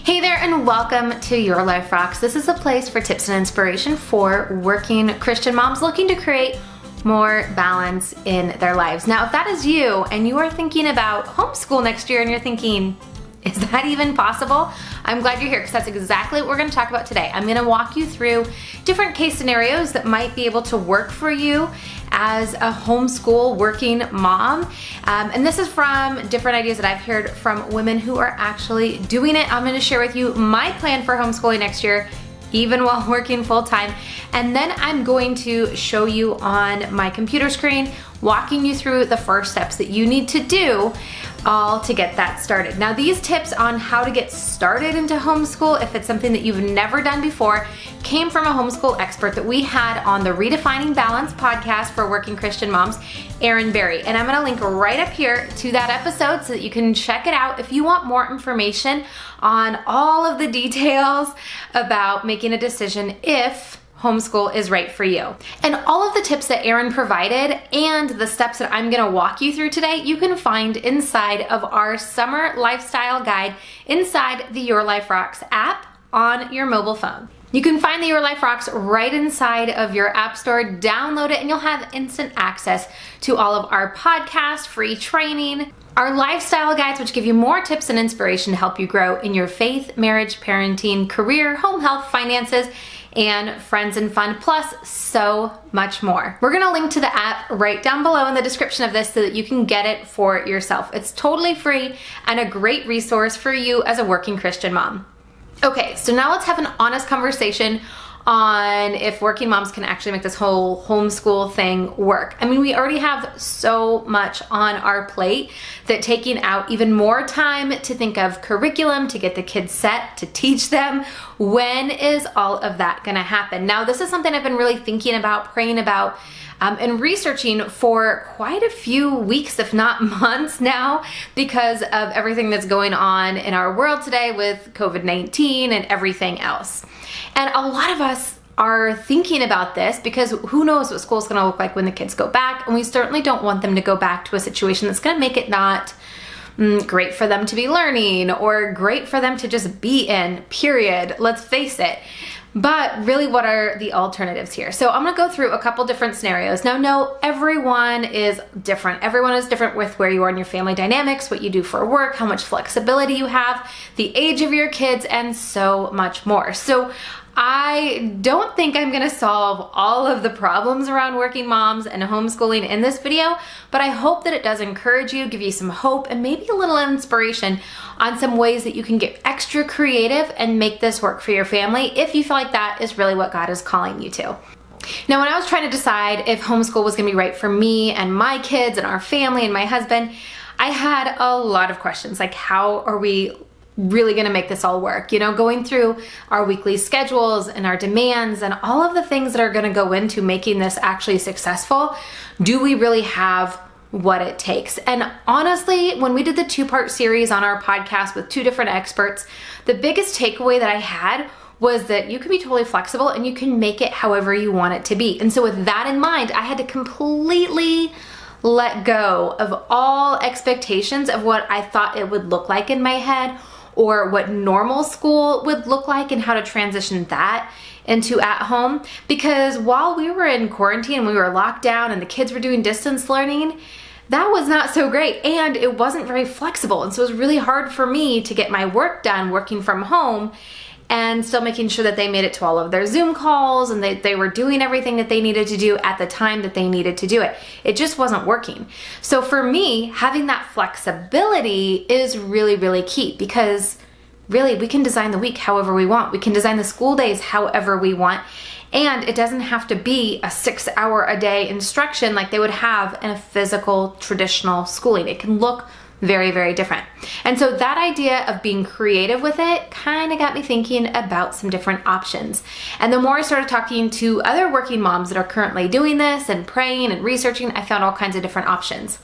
Hey there and welcome to Your Life Rocks. This is a place for tips and inspiration for working Christian moms looking to create more balance in their lives. Now, if that is you and you are thinking about homeschool next year and you're thinking, is that even possible? I'm glad you're here because that's exactly what we're going to talk about today. I'm going to walk you through different case scenarios that might be able to work for you as a homeschool working mom. And this is from different ideas that I've heard from women who are actually doing it. I'm going to share with you my plan for homeschooling next year, even while working full time. And then I'm going to show you on my computer screen, walking you through the first steps that you need to do all to get that started. Now, these tips on how to get started into homeschool, if it's something that you've never done before, came from a homeschool expert that we had on the Redefining Balance podcast for working Christian moms, Erin Berry. And I'm gonna link right up here to that episode so that you can check it out if you want more information on all of the details about making a decision if homeschool is right for you. And all of the tips that Erin provided and the steps that I'm gonna walk you through today, you can find inside of our summer lifestyle guide inside the Your Life Rocks app on your mobile phone. You can find the Your Life Rocks right inside of your app store, download it, and you'll have instant access to all of our podcasts, free training, our lifestyle guides, which give you more tips and inspiration to help you grow in your faith, marriage, parenting, career, home health, finances, and friends and fun, plus so much more. We're gonna link to the app right down below in the description of this so that you can get it for yourself. It's totally free and a great resource for you as a working Christian mom. Okay, so now let's have an honest conversation on if working moms can actually make this whole homeschool thing work. I mean, we already have so much on our plate that taking out even more time to think of curriculum, to get the kids set, to teach them, when is all of that gonna happen? Now, this is something I've been really thinking about, praying about, and researching for quite a few weeks, if not months now, because of everything that's going on in our world today with COVID-19 and everything else. And a lot of us are thinking about this because who knows what school's gonna look like when the kids go back, and we certainly don't want them to go back to a situation that's gonna make it not great for them to be learning or great for them to just be in, period. Let's face it. But really, what are the alternatives here? So I'm gonna go through a couple different scenarios. Now, no, everyone is different. Everyone is different with where you are in your family dynamics, what you do for work, how much flexibility you have, the age of your kids, and so much more. So I don't think I'm gonna solve all of the problems around working moms and homeschooling in this video, but I hope that it does encourage you, give you some hope, and maybe a little inspiration on some ways that you can get extra creative and make this work for your family if you feel like that is really what God is calling you to. Now, when I was trying to decide if homeschool was gonna be right for me and my kids and our family and my husband, I had a lot of questions, like how are we really gonna make this all work? You know, going through our weekly schedules and our demands and all of the things that are gonna go into making this actually successful. Do we really have what it takes? And honestly, when we did the two-part series on our podcast with two different experts, the biggest takeaway that I had was that you can be totally flexible and you can make it however you want it to be. And so with that in mind, I had to completely let go of all expectations of what I thought it would look like in my head, or what normal school would look like and how to transition that into at home. Because while we were in quarantine, we were locked down and the kids were doing distance learning, that was not so great and it wasn't very flexible. And so it was really hard for me to get my work done working from home and still making sure that they made it to all of their Zoom calls and they were doing everything that they needed to do at the time that they needed to do it. It just wasn't working. So for me, having that flexibility is really, really key, because really we can design the week however we want. We can design the school days however we want. And it doesn't have to be a 6-hour-a-day instruction like they would have in a physical traditional schooling. It can look very, very different. And so that idea of being creative with it kind of got me thinking about some different options. And the more I started talking to other working moms that are currently doing this and praying and researching, I found all kinds of different options.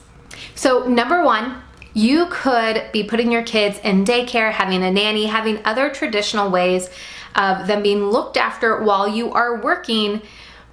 So number one, you could be putting your kids in daycare, having a nanny, having other traditional ways of them being looked after while you are working,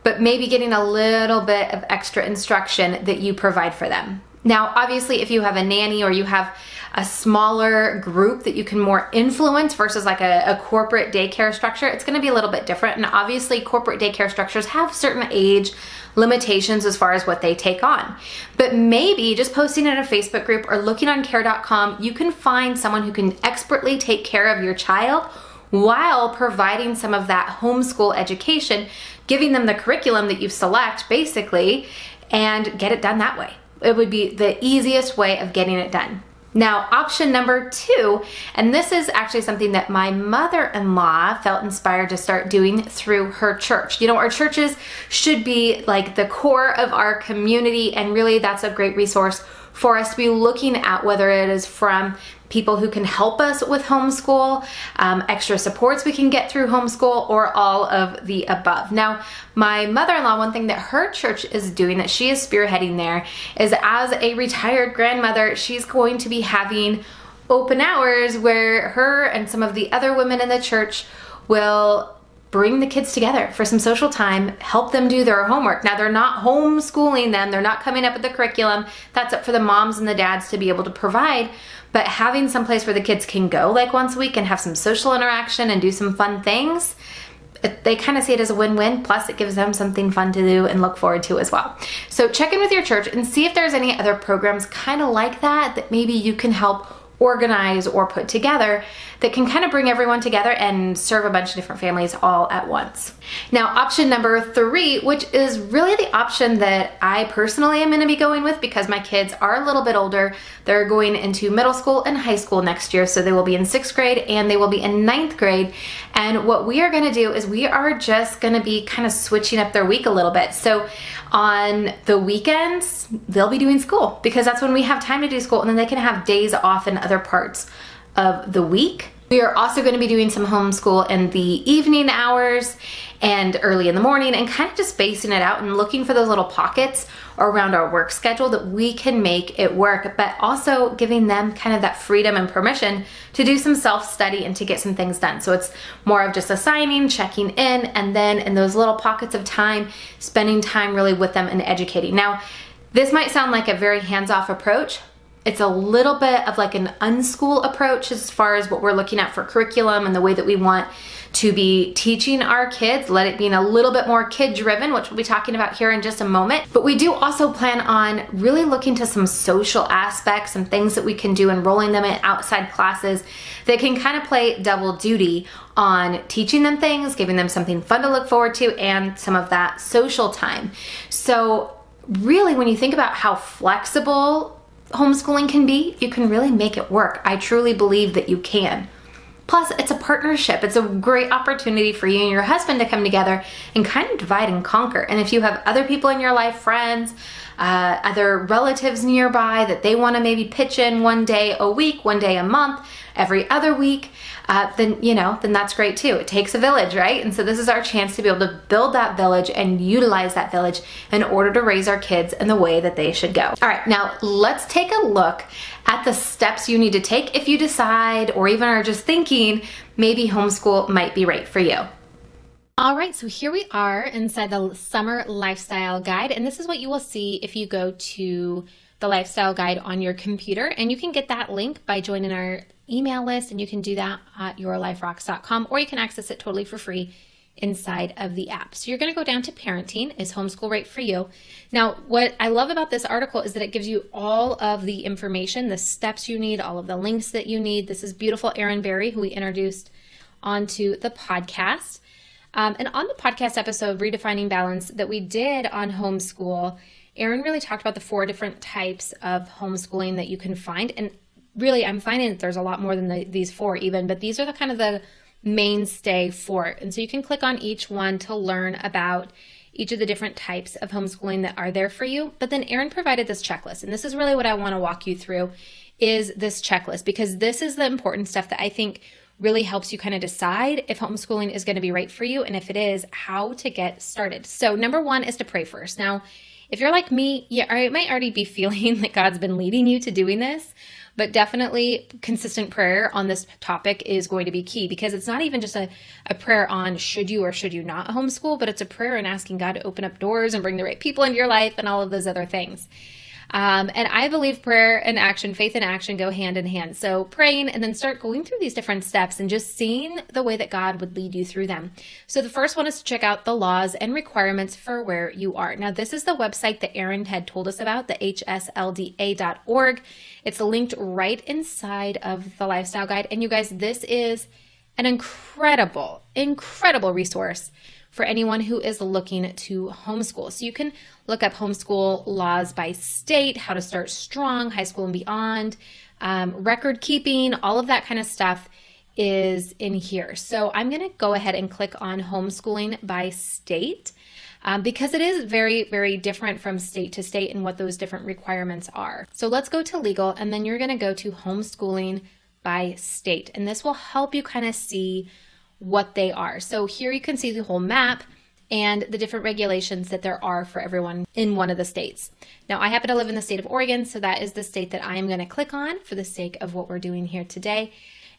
but maybe getting a little bit of extra instruction that you provide for them. Now, obviously, if you have a nanny or you have a smaller group that you can more influence versus like a corporate daycare structure, it's going to be a little bit different. And obviously corporate daycare structures have certain age limitations as far as what they take on. But maybe just posting in a Facebook group or looking on care.com, you can find someone who can expertly take care of your child while providing some of that homeschool education, giving them the curriculum that you select basically, and get it done that way. It would be the easiest way of getting it done. Now, option number 2, and this is actually something that my mother-in-law felt inspired to start doing through her church. You know, our churches should be like the core of our community, and really that's a great resource for us to be looking at, whether it is from people who can help us with homeschool, extra supports we can get through homeschool, or all of the above. Now, my mother-in-law, one thing that her church is doing, that she is spearheading there, is as a retired grandmother, she's going to be having open hours where her and some of the other women in the church will bring the kids together for some social time, help them do their homework. Now, they're not homeschooling them, they're not coming up with the curriculum. That's up for the moms and the dads to be able to provide. But having some place where the kids can go like once a week and have some social interaction and do some fun things, they kind of see it as a win-win. Plus, it gives them something fun to do and look forward to as well. So check in with your church and see if there's any other programs kind of like that maybe you can help organize or put together that can kind of bring everyone together and serve a bunch of different families all at once. Now, option number 3, which is really the option that I personally am going to be going with because my kids are a little bit older. They're going into middle school and high school next year, so they will be in 6th grade and they will be in 9th grade. And what we are going to do is we are just going to be kind of switching up their week a little bit. So on the weekends, they'll be doing school because that's when we have time to do school, and then they can have days off in other parts of the week. We are also going to be doing some homeschool in the evening hours and early in the morning, and kind of just spacing it out and looking for those little pockets around our work schedule that we can make it work, but also giving them kind of that freedom and permission to do some self-study and to get some things done. So it's more of just assigning, checking in, and then in those little pockets of time, spending time really with them and educating. Now, this might sound like a very hands-off approach. It's a little bit of like an unschool approach as far as what we're looking at for curriculum and the way that we want to be teaching our kids, let it be a little bit more kid-driven, which we'll be talking about here in just a moment. But we do also plan on really looking to some social aspects and things that we can do, enrolling them in outside classes that can kind of play double duty on teaching them things, giving them something fun to look forward to, and some of that social time. So really, when you think about how flexible homeschooling can be, you can really make it work. I truly believe that you can. Plus, it's a partnership. It's a great opportunity for you and your husband to come together and kind of divide and conquer. And if you have other people in your life, friends, other relatives nearby that they want to maybe pitch in one day a week, one day a month, every other week, then that's great too. It takes a village, right? And so this is our chance to be able to build that village and utilize that village in order to raise our kids in the way that they should go. All right, now let's take a look at the steps you need to take if you decide, or even are just thinking, maybe homeschool might be right for you. All right, so here we are inside the Summer Lifestyle Guide, and this is what you will see if you go to the Lifestyle Guide on your computer, and you can get that link by joining our email list, and you can do that at yourliferocks.com, or you can access it totally for free inside of the app. So you're going to go down to parenting. Is homeschool right for you? Now, what I love about this article is that it gives you all of the information, the steps you need, all of the links that you need. This is beautiful Erin Berry, who we introduced onto the podcast. And on the podcast episode, Redefining Balance, that we did on homeschool, Erin really talked about the 4 different types of homeschooling that you can find. And really, I'm finding that there's a lot more than these 4 even, but these are the kind of the mainstay for it. And so you can click on each one to learn about each of the different types of homeschooling that are there for you. But then Erin provided this checklist, and this is really what I want to walk you through, is this checklist, because this is the important stuff that I think really helps you kind of decide if homeschooling is going to be right for you, and if it is, how to get started. So number 1 is to pray first. Now, if you're like me, I might already be feeling that God's been leading you to doing this, but definitely consistent prayer on this topic is going to be key, because it's not even just a prayer on should you or should you not homeschool, but it's a prayer in asking God to open up doors and bring the right people into your life and all of those other things. And I believe prayer and action, faith and action go hand in hand. So praying and then start going through these different steps and just seeing the way that God would lead you through them. So the first one is to check out the laws and requirements for where you are. Now, this is the website that Aaron had told us about, the hslda.org. It's linked right inside of the lifestyle guide. And you guys, this is an incredible resource for anyone who is looking to homeschool. So you can look up homeschool laws by state, how to start strong, high school and beyond, record keeping, all of that kind of stuff is in here. So I'm going to go ahead and click on homeschooling by state because it is very, very different from state to state and what those different requirements are. So let's go to legal, and then you're going to go to homeschooling by state, and this will help you kind of see what they are. So here you can see the whole map and the different regulations that there are for everyone in one of the states. Now, I happen to live in the state of Oregon, so that is the state that I am going to click on for the sake of what we're doing here today.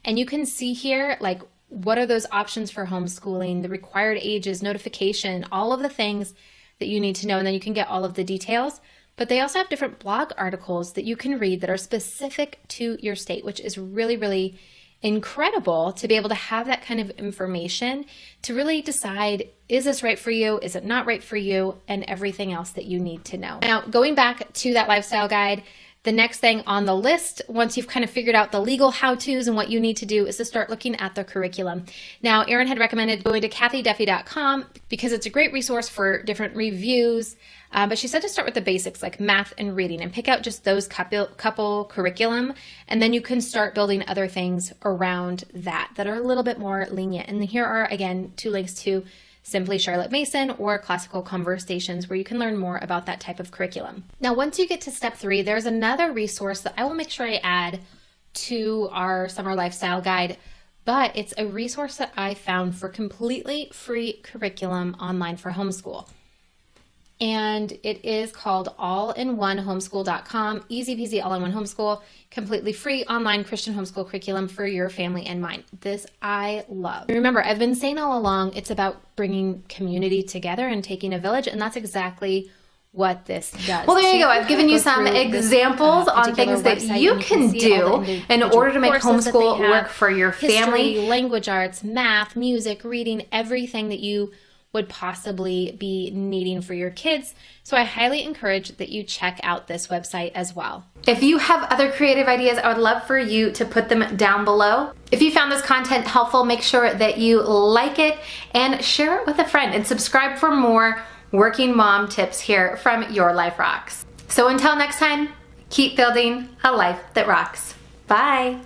And you can see here, like, what are those options for homeschooling, the required ages, notification, all of the things that you need to know, and then you can get all of the details. But they also have different blog articles that you can read that are specific to your state, which is really, really incredible to be able to have that kind of information to really decide, is this right for you? Is it not right for you? And everything else that you need to know. Now, going back to that lifestyle guide, the next thing on the list, once you've kind of figured out the legal how-tos and what you need to do, is to start looking at the curriculum. Now, Erin had recommended going to kathyduffy.com because it's a great resource for different reviews, but she said to start with the basics like math and reading and pick out just those couple curriculum, and then you can start building other things around that are a little bit more lenient. And here are, again, 2 links to Simply Charlotte Mason or Classical Conversations, where you can learn more about that type of curriculum. Now, once you get to step 3, there's another resource that I will make sure I add to our summer lifestyle guide, but it's a resource that I found for completely free curriculum online for homeschool. And it is called all-in-one-homeschool.com. Easy peasy all-in-one homeschool, completely free online Christian homeschool curriculum for your family and mine. This I love. Remember, I've been saying all along, it's about bringing community together and taking a village, and that's exactly what this does. Well, there you go. I've given you some examples on things that you can do in order to make homeschool work for your family. History, language arts, math, music, reading, everything that you would possibly be needing for your kids. So I highly encourage that you check out this website as well. If you have other creative ideas, I would love for you to put them down below. If you found this content helpful, make sure that you like it and share it with a friend, and subscribe for more working mom tips here from Your Life Rocks. So until next time, keep building a life that rocks. Bye.